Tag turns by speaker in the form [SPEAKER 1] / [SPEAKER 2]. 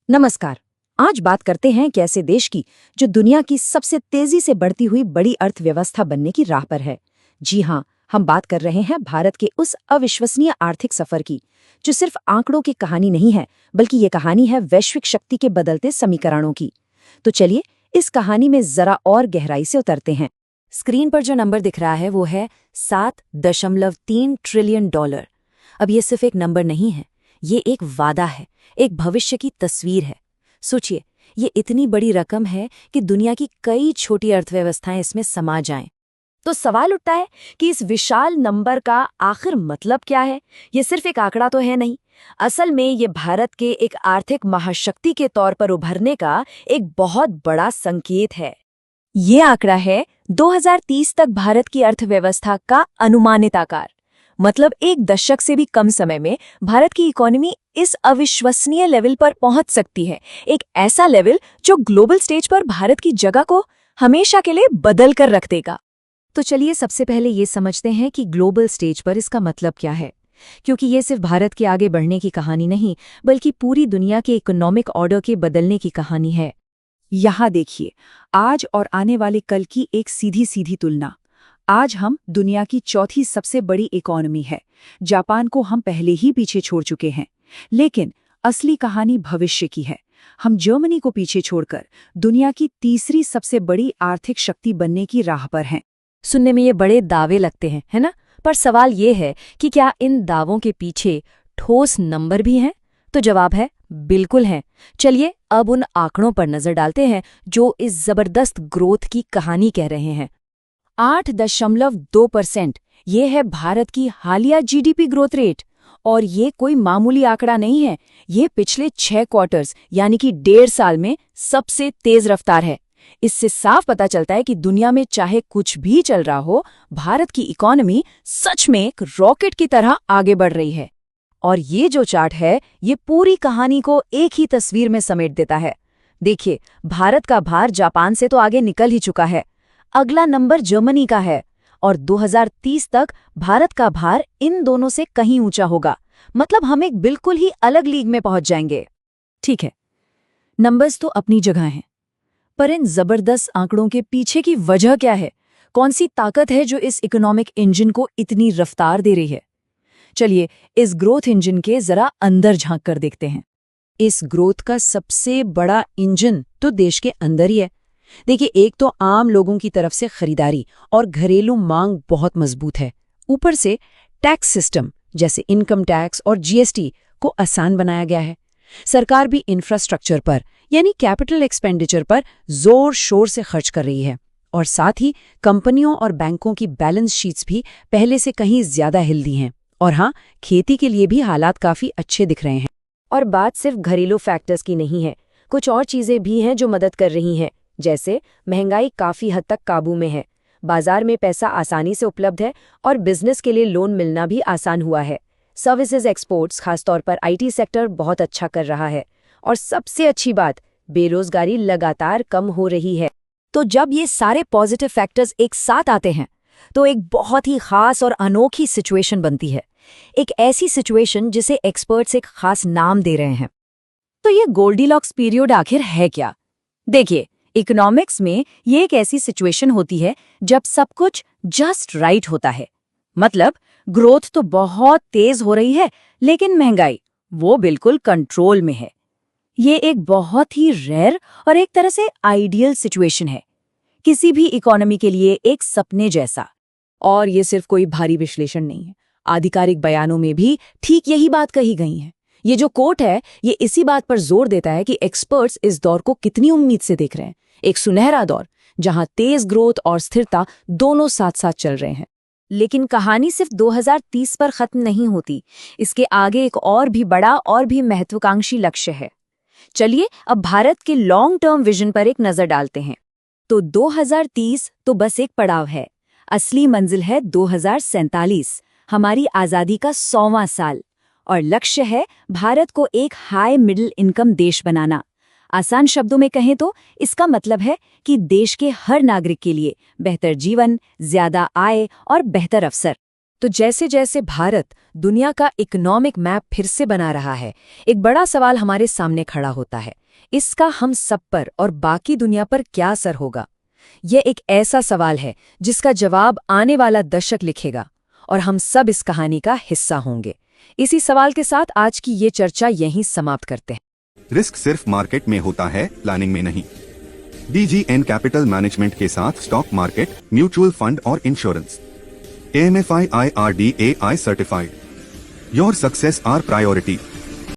[SPEAKER 1] नमस्कार। आज बात करते हैं एक ऐसे देश की जो दुनिया की सबसे तेजी से बढ़ती हुई बड़ी अर्थव्यवस्था बनने की राह पर है। जी हाँ, हम बात कर रहे हैं भारत के उस अविश्वसनीय आर्थिक सफर की, जो सिर्फ आंकड़ों की कहानी नहीं है, बल्कि ये कहानी है वैश्विक शक्ति के बदलते समीकरणों की। तो चलिए इस कहानी में जरा और गहराई से उतरते हैं। स्क्रीन पर जो नंबर दिख रहा है वो है 7.3 ट्रिलियन डॉलर। अब ये सिर्फ एक नंबर नहीं है, ये एक वादा है, एक भविष्य की तस्वीर है। सोचिए, ये इतनी बड़ी रकम है कि दुनिया की कई छोटी अर्थव्यवस्थाएं इसमें समा जाएं। तो सवाल उठता है कि इस विशाल नंबर का आखिर मतलब क्या है? ये सिर्फ एक आंकड़ा तो है नहीं। असल में ये भारत के एक आर्थिक महाशक्ति के तौर पर उभरने का एक बहुत बड़ा संकेत है। ये आंकड़ा है 2030 तक भारत की अर्थव्यवस्था का अनुमानित आकार। मतलब एक दशक से भी कम समय में भारत की इकोनॉमी इस अविश्वसनीय लेवल पर पहुंच सकती है। एक ऐसा लेवल जो ग्लोबल स्टेज पर भारत की जगह को हमेशा के लिए बदल कर रख देगा। तो चलिए सबसे पहले ये समझते हैं कि ग्लोबल स्टेज पर इसका मतलब क्या है, क्योंकि ये सिर्फ भारत के आगे बढ़ने की कहानी नहीं, बल्कि पूरी दुनिया के इकोनॉमिक ऑर्डर के बदलने की कहानी है। यहाँ देखिए, आज और आने वाले कल की एक सीधी सीधी तुलना। आज हम दुनिया की चौथी सबसे बड़ी इकोनॉमी है। जापान को हम पहले ही पीछे छोड़ चुके हैं, लेकिन असली कहानी भविष्य की है। हम जर्मनी को पीछे छोड़कर दुनिया की तीसरी सबसे बड़ी आर्थिक शक्ति बनने की राह पर हैं। सुनने में ये बड़े दावे लगते हैं, है ना? पर सवाल ये है कि क्या इन दावों के पीछे ठोस नंबर भी हैं? तो जवाब है बिल्कुल है। चलिए अब उन आंकड़ों पर नजर डालते हैं जो इस जबरदस्त ग्रोथ की कहानी कह रहे हैं। 8.2% ये है भारत की हालिया जीडीपी ग्रोथ रेट। और ये कोई मामूली आंकड़ा नहीं है, ये पिछले 6 क्वार्टर्स यानी कि 1.5 साल में सबसे तेज रफ्तार है। इससे साफ पता चलता है कि दुनिया में चाहे कुछ भी चल रहा हो, भारत की इकोनॉमी सच में एक रॉकेट की तरह आगे बढ़ रही है। और ये जो चार्ट है, ये पूरी कहानी को एक ही तस्वीर में समेट देता है। देखिए, भारत का भार जापान से तो आगे निकल ही चुका है। अगला नंबर जर्मनी का है और 2030 तक भारत का भार इन दोनों से कहीं ऊंचा होगा। मतलब हम एक बिल्कुल ही अलग लीग में पहुंच जाएंगे। ठीक है, नंबर्स तो अपनी जगह हैं, पर इन जबरदस्त आंकड़ों के पीछे की वजह क्या है? कौन सी ताकत है जो इस इकोनॉमिक इंजन को इतनी रफ्तार दे रही है? चलिए इस ग्रोथ इंजन के जरा अंदर झांक कर देखते हैं। इस ग्रोथ का सबसे बड़ा इंजन तो देश के अंदर ही है। देखिए, एक तो आम लोगों की तरफ से खरीदारी और घरेलू मांग बहुत मजबूत है। ऊपर से टैक्स सिस्टम जैसे इनकम टैक्स और जीएसटी को आसान बनाया गया है। सरकार भी इंफ्रास्ट्रक्चर पर यानी कैपिटल एक्सपेंडिचर पर जोर शोर से खर्च कर रही है। और साथ ही कंपनियों और बैंकों की बैलेंस शीट्स भी पहले से कहीं ज्यादा हेल्दी हैं। और हाँ, खेती के लिए भी हालात काफी अच्छे दिख रहे हैं। और बात सिर्फ घरेलू फैक्टर्स की नहीं है, कुछ और चीजें भी हैं जो मदद कर रही हैं। जैसे महंगाई काफी हद तक काबू में है, बाजार में पैसा आसानी से उपलब्ध है और बिजनेस के लिए लोन मिलना भी आसान हुआ है। सर्विसेज एक्सपोर्ट्स, खासतौर पर आईटी सेक्टर बहुत अच्छा कर रहा है। और सबसे अच्छी बात, बेरोजगारी लगातार कम हो रही है। तो जब ये सारे पॉजिटिव फैक्टर्स एक साथ आते हैं तो एक बहुत ही खास और अनोखी सिचुएशन बनती है। एक ऐसी सिचुएशन जिसे एक्सपर्ट्स एक खास नाम दे रहे हैं। तो ये गोल्डीलॉक्स पीरियड आखिर है क्या? देखिए, इकोनॉमिक्स में ये एक ऐसी सिचुएशन होती है जब सब कुछ जस्ट राइट होता है। मतलब ग्रोथ तो बहुत तेज हो रही है, लेकिन महंगाई वो बिल्कुल कंट्रोल में है। ये एक बहुत ही रेयर और एक तरह से आइडियल सिचुएशन है, किसी भी इकोनॉमी के लिए एक सपने जैसा। और ये सिर्फ कोई भारी विश्लेषण नहीं है, आधिकारिक बयानों में भी ठीक यही बात कही गई है। ये जो कोट है, ये इसी बात पर जोर देता है कि एक्सपर्ट्स इस दौर को कितनी उम्मीद से देख रहे हैं। एक सुनहरा दौर जहां तेज ग्रोथ और स्थिरता दोनों साथ साथ चल रहे हैं। लेकिन कहानी सिर्फ 2030 पर खत्म नहीं होती। इसके आगे एक और भी बड़ा और भी महत्वाकांक्षी लक्ष्य है। चलिए अब भारत के लॉन्ग टर्म विजन पर एक नजर डालते हैं। तो 2030 तो बस एक पड़ाव है, असली मंजिल है 2047, हमारी आजादी का 100वां साल। और लक्ष्य है भारत को एक हाई मिडिल इनकम देश बनाना। आसान शब्दों में कहें तो इसका मतलब है कि देश के हर नागरिक के लिए बेहतर जीवन, ज्यादा आय और बेहतर अवसर। तो जैसे जैसे भारत दुनिया का इकोनॉमिक मैप फिर से बना रहा है, एक बड़ा सवाल हमारे सामने खड़ा होता है। इसका हम सब पर और बाकी दुनिया पर क्या असर होगा? यह एक ऐसा सवाल है जिसका जवाब आने वाला दशक लिखेगा और हम सब इस कहानी का हिस्सा होंगे। इसी सवाल के साथ आज की ये चर्चा यहीं समाप्त करते हैं।
[SPEAKER 2] रिस्क सिर्फ मार्केट में होता है, प्लानिंग में नहीं। DGN कैपिटल मैनेजमेंट के साथ स्टॉक मार्केट, म्यूचुअल फंड और insurance. AMFI IRDAI certified. Your success are priority.